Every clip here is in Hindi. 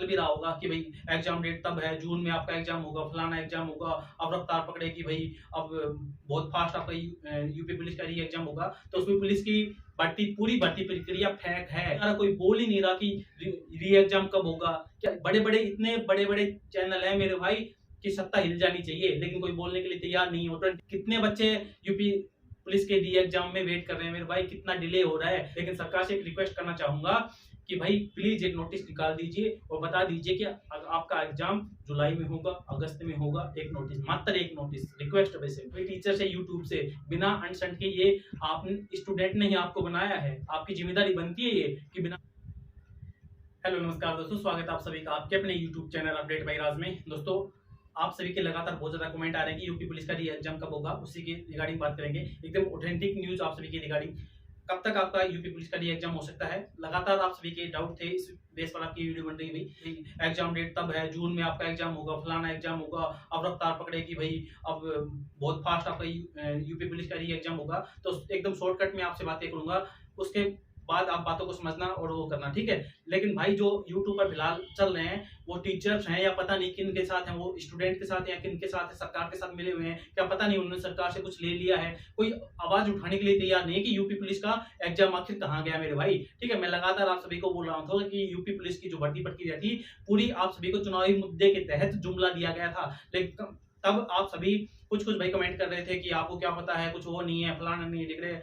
चल भी रहा होगा कि भाई एग्जाम डेट तब है, जून में आपका एग्जाम होगा, फलाना एग्जाम होगा। अब रफ्तार पकड़े कि भाई अब बहुत फास्ट आपका यूपी पुलिस का री एग्जाम होगा। तो उसमें पुलिस की पूरी भर्ती प्रक्रिया फेक है। अगर कोई बोल ही नहीं रहा कि री एग्जाम कब होगा। क्या इतने बड़े बड़े चैनल है मेरे भाई कि सत्ता हिल जानी चाहिए, लेकिन कोई बोलने के लिए तैयार नहीं हो। कितने बच्चे यूपी पुलिस के री एग्जाम में वेट कर रहे हैं मेरे भाई, कितना डिले हो रहा है। लेकिन सरकार से एक रिक्वेस्ट करना चाहूंगा कि भाई प्लीज एक नोटिस निकाल दीजिए और बता दीजिए कि आपका एग्जाम जुलाई में होगा, अगस्त में होगा। एक नोटिस, मात्र एक नोटिस रिक्वेस्ट। वैसे कोई टीचर से यूट्यूब से बिना अनशन के, ये आप स्टूडेंट ने ही आपको बनाया है, आपकी जिम्मेदारी बनती है ये कि बिना। हेलो नमस्कार दोस्तों, स्वागत है आप सभी का आपके अपने यूट्यूब चैनल अपडेट बाय राज में। दोस्तों आप सभी के लगातार बहुत ज्यादा कमेंट आ रहे हैं कि यूपी पुलिस का री एग्जाम कब होगा, उसी के रिगार्डिंग बात करेंगे। एकदम ऑथेंटिक न्यूज आप सभी के रिगार्डिंग, कब तक आपका यूपी पुलिस का री एग्जाम हो सकता है। लगातार आप सभी के डाउट थे, इस बेस पर आपकी वीडियो बन रही है। भाई एग्जाम डेट तब है, जून में आपका एग्जाम होगा, फलाना एग्जाम होगा। अब रफ्तार पकड़े कि भाई अब बहुत फास्ट आपका यूपी पुलिस का री एग्जाम होगा। तो एकदम शॉर्टकट में आपसे बातें करूंगा, उसके बाद आप बातों को समझना और वो करना, ठीक है। लेकिन भाई जो यूट्यूब पर फिलहाल चल रहे हैं वो टीचर्स हैं या पता नहीं किन के साथ हैं, वो स्टूडेंट के साथ या किन के साथ है, सरकार के साथ मिले हुए हैं, क्या पता नहीं उन्होंने सरकार से कुछ ले लिया है। कोई आवाज उठाने के लिए तैयार नहीं है कि यूपी पुलिस का एग्जाम आखिर कहाँ गया मेरे भाई, ठीक है। मैं लगातार आप सभी को बोल रहा था कि यूपी पुलिस की जो भर्ती प्रक्रिया थी पूरी आप सभी को चुनावी मुद्दे के तहत जुमला दिया गया था। लेकिन तब आप सभी कुछ भाई कमेंट कर रहे थे कि आपको क्या पता है, कुछ वो नहीं है, फलाना नहीं है, दिख रहे हैं।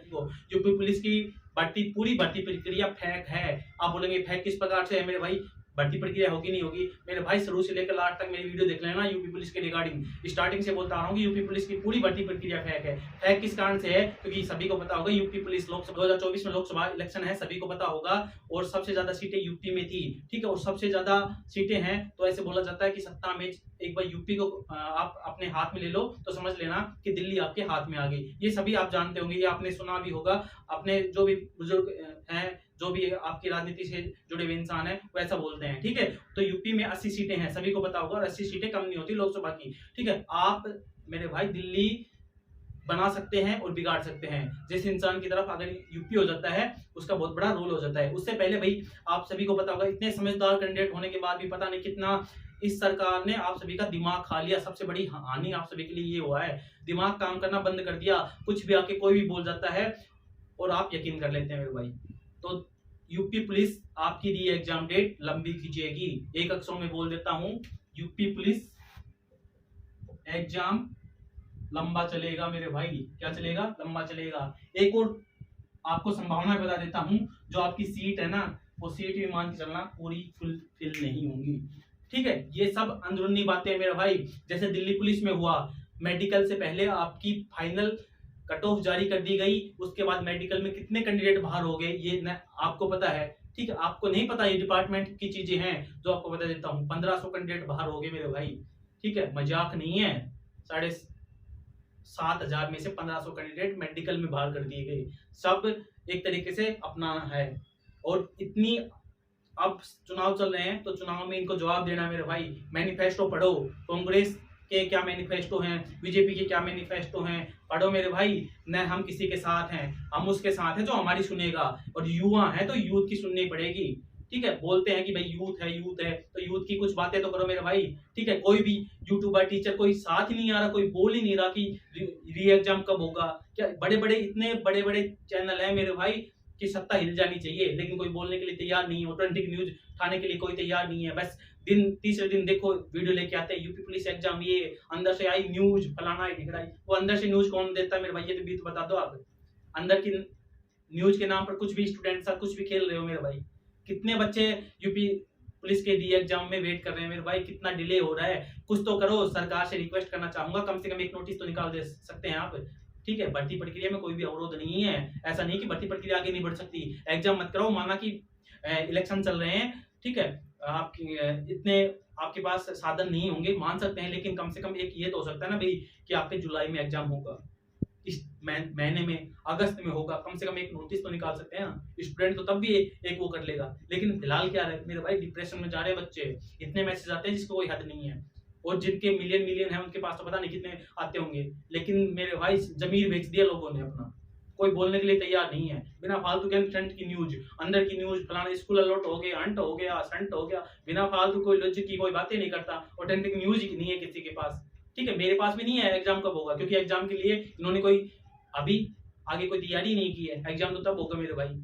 यूपी पुलिस की पूरी भर्ती प्रक्रिया फेक है। आप बोलेंगे फेक किस प्रकार से है मेरे भाई, भर्ती प्रक्रिया होगी नहीं होगी। मेरे भाई शुरू से लेकर लास्ट तक मेरी वीडियो देख लेना यूपी पुलिस के रिगार्डिंग। स्टार्टिंग से बोलता आ रहा हूँ कि यूपी पुलिस की पूरी भर्ती प्रक्रिया फेक है। फेक किस कारण से है, क्योंकि सभी को पता होगा यूपी पुलिस लोकसभा 2024 में लोकसभा इलेक्शन है, सभी को पता होगा। और सबसे ज्यादा सीटें यूपी में थी, ठीक है। और सबसे ज्यादा सीटें हैं तो ऐसे बोला जाता है कि सत्ता में एक बार यूपी को आप अपने हाथ में ले लो तो समझ लेना कि दिल्ली आपके हाथ में आ गई। ये सभी आप जानते होंगे, ये आपने सुना भी होगा। अपने जो भी बुजुर्ग हैं, जो भी आपकी राजनीति से जुड़े हुए इंसान है, वो ऐसा बोलते हैं, ठीक है। तो यूपी में 80 सीटें हैं, सभी को पता होगा, और 80 सीटें कम नहीं होती लोकसभा की, ठीक है। आप मेरे भाई दिल्ली बना सकते हैं और बिगाड़ सकते हैं। जिस इंसान की तरफ अगर यूपी हो जाता है उसका बहुत बड़ा रोल हो जाता है। उससे पहले भाई आप सभी को पता होगा, इतने समझदार कैंडिडेट होने के बाद भी पता नहीं कितना इस सरकार ने आप सभी का दिमाग खा लिया। सबसे बड़ी हानि आप सभी के लिए ये हुआ है, दिमाग काम करना बंद कर दिया। कुछ भी आके कोई भी बोल जाता है और आप यकीन कर लेते हैं मेरे भाई। तो यूपी पुलिस आपकी री एग्जाम डेट लंबी खींचेगी। एक अक्षरों में बोल देता हूं, यूपी पुलिस एग्जाम लंबा चलेगा मेरे भाई। क्या चलेगा? लंबा चलेगा। एक और आपको संभावना बता देता हूं, जो आपकी सीट है ना, वो सीट भी मान के चलना पूरी फुलफिल नहीं होंगी, ठीक है। ये सब अंदरूनी बातें मेरे भाई। जैसे दिल्ली पुलिस में हुआ, मेडिकल से पहले आपकी फाइनल कट ऑफ जारी कर दी गई, उसके बाद मेडिकल में कितने कैंडिडेट बाहर हो गए ये आपको पता है, ठीक है। आपको नहीं पता, ये डिपार्टमेंट की चीजें हैं जो आपको बता देता हूँ। 1500 कैंडिडेट बाहर हो गए मेरे भाई, ठीक है, मजाक नहीं है। 7,500 में से 1500 कैंडिडेट मेडिकल में बाहर कर दिए गए। सब एक तरीके से अपनाना है। और इतनी अब चुनाव चल रहे हैं तो चुनाव में इनको जवाब देना मेरे भाई। मैनिफेस्टो पढ़ो, कांग्रेस के क्या मैनिफेस्टो हैं, बीजेपी के क्या मैनिफेस्टो हैं, पढ़ो मेरे भाई। न हम किसी के साथ हैं, हम उसके साथ हैं जो हमारी सुनेगा। और युवा है तो यूथ की सुननी पड़ेगी, ठीक है। बोलते हैं कि भाई यूथ है तो यूथ की कुछ बातें तो करो मेरे भाई, ठीक है। कोई भी यूट्यूबर टीचर कोई साथ ही नहीं आ रहा, कोई बोल ही नहीं रहा कि री एग्जाम कब होगा। क्या इतने बड़े बड़े चैनल है मेरे भाई कि सत्ता हिल जानी चाहिए, लेकिन कोई बोलने के लिए तैयार नहीं है। ऑथेंटिक न्यूज उठाने के लिए कोई तैयार नहीं है। बस तीसरे दिन देखो वीडियो लेके आते हैं, यूपी पुलिस एग्जाम, ये अंदर से आई न्यूज, फलाना दिख रहा है। वो अंदर से न्यूज कौन देता है मेरे भाई, ये तो भी तो बता दो आप। अंदर की न्यूज के नाम पर कुछ भी स्टूडेंट साथ कुछ भी खेल रहे हो मेरे भाई। कितने बच्चे यूपी पुलिस के डी एग्जाम में वेट कर रहे हैं मेरे भाई, कितना डिले हो रहा है। कुछ तो करो। सरकार से रिक्वेस्ट करना चाहूंगा, कम से कम एक नोटिस तो निकाल दे सकते हैं आप, ठीक है। भर्ती प्रक्रिया में कोई भी अवरोध नहीं है। ऐसा नहीं कि भर्ती प्रक्रिया आगे नहीं बढ़ सकती। एग्जाम मत कराओ, माना कि इलेक्शन चल रहे हैं, ठीक है। आपकी इतने आपके पास साधन नहीं होंगे, मान सकते हैं, लेकिन कम से कम एक ये तो हो सकता है ना भाई कि आपके जुलाई में एग्जाम होगा, इस महीने में, अगस्त में होगा। कम से कम एक नोटिस तो निकाल सकते हैं ना। स्टूडेंट तो तब भी एक वो कर लेगा। लेकिन फिलहाल क्या है मेरे भाई, डिप्रेशन में जा रहे बच्चे, इतने मैसेज आते हैं जिसको कोई हद नहीं है। और जिनके मिलियन है उनके पास तो पता नहीं कितने आते होंगे। लेकिन मेरे भाई जमीर बेच दिया लोगों ने अपना। कोई बोलने के लिए तैयार नहीं है। बिना फालतू के फ्रंट की न्यूज, अंदर की न्यूज, फलाना स्कूल अलर्ट हो गया, अंट हो गया, संट हो गया, बिना फालतू कोई लॉजिक की कोई बातें नहीं करता। ऑथेंटिक न्यूज ही नहीं है किसी के पास। ठीक है, मेरे पास भी नहीं है एग्जाम कब होगा, क्योंकि एग्जाम के लिए इन्होंने कोई अभी आगे कोई तैयारी नहीं की है। एग्जाम तो तब होगा मेरे भाई।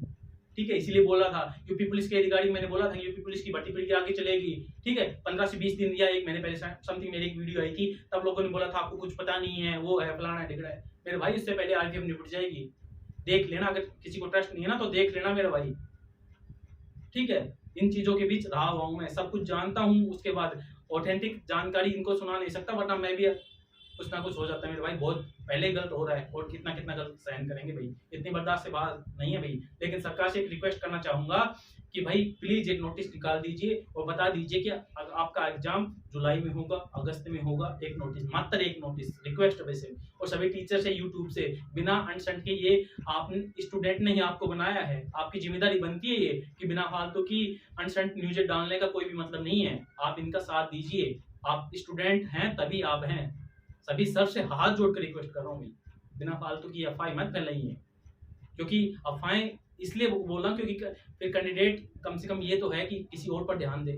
ठीक है, इसीलिए बोला था यूपी पुलिस के रिगार्डिंग, मैंने बोला था यूपी पुलिस की भर्ती प्रक्रिया आगे चलेगी। ठीक है, 15 से 20 दिन या 1 महीने पहले समथिंग मेरी एक वीडियो आई थी, तब लोगों ने बोला था आपको कुछ पता नहीं है, वो है फलाना है ढिगड़ा है। मेरे भाई इससे पहले आरपीएफ निपट जाएगी, देख लेना। अगर किसी को ट्रस्ट नहीं है ना तो देख लेना मेरे भाई। ठीक है, इन चीजों के बीच रहा हुआ हूं, मैं सब कुछ जानता हूं। उसके बाद ऑथेंटिक जानकारी इनको सुना नहीं सकता, वरना मैं भी कुछ ना कुछ हो जाता है मेरे भाई। बहुत पहले गलत हो रहा है और कितना कितना गलत सहन करेंगे भाई, इतनी बर्दाश्त से बात नहीं है भाई। लेकिन सरकार से एक रिक्वेस्ट करना चाहूंगा कि भाई प्लीज एक नोटिस निकाल दीजिए और बता दीजिए कि आपका एग्जाम जुलाई में होगा, अगस्त में होगा। एक नोटिस, मात्र एक नोटिस, रिक्वेस्ट वैसे। और सभी टीचर से यूट्यूब से बिना अनशन के, ये आपने स्टूडेंट ने ही आपको बनाया है, आपकी जिम्मेदारी बनती है ये कि बिना फालतू की अनशन न्यूज डालने का कोई भी मतलब नहीं है। आप इनका साथ दीजिए, आप स्टूडेंट हैं तभी आप हैं। सभी सर से हाथ जोड़कर रिक्वेस्ट कर रहा हूँ, बिना फालतू की अफवाह मत फैलाइए। क्योंकि अफवाहें इसलिए बोल रहा हूँ क्योंकि फिर कैंडिडेट कम से कम ये तो है कि किसी और पर ध्यान दे,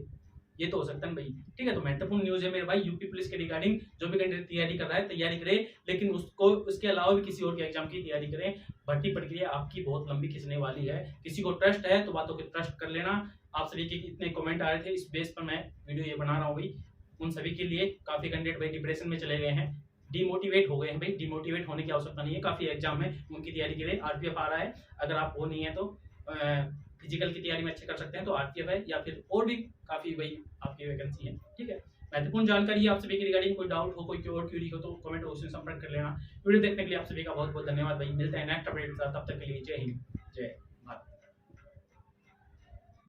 ये तो हो सकता है भाई। ठीक है, तो महत्वपूर्ण न्यूज है मेरे भाई, यूपी पुलिस के रिगार्डिंग जो भी कैंडिडेट तैयारी कर रहा है तैयारी करे, लेकिन उसको उसके अलावा भी किसी और के एग्जाम की तैयारी करें। भर्ती प्रक्रिया आपकी बहुत लंबी खिंचने वाली है। किसी को ट्रस्ट है तो बातों को ट्रस्ट कर लेना। आप सभी के इतने कमेंट आ रहे थे, इस बेस पर मैं वीडियो ये बना रहा हूँ भाई। उन सभी के लिए काफी कैंडिडेट भाई डिप्रेशन में चले गए हैं, डिमोटिवेट हो गए हैं भाई। डिमोटिवेट होने की आवश्यकता नहीं है, काफी एग्जाम है उनकी तैयारी के लिए। आरपीएफ आ रहा है, अगर आप वो नहीं है तो फिजिकल की तैयारी में अच्छे कर सकते हैं तो आरपीएफ है, या फिर और भी काफी भाई आपकी वैकेंसी है। ठीक है, महत्वपूर्ण जानकारी है आप सभी के रिगार्डिंग। कोई डाउट हो, कोई और क्यूरी हो तो कमेंट बॉक्स में संपर्क कर लेना। वीडियो देखने के लिए आप सभी का बहुत बहुत धन्यवाद भाई। मिलते हैं नेक्स्ट अपडेट के साथ, तब तक के लिए जय हिंद, जय।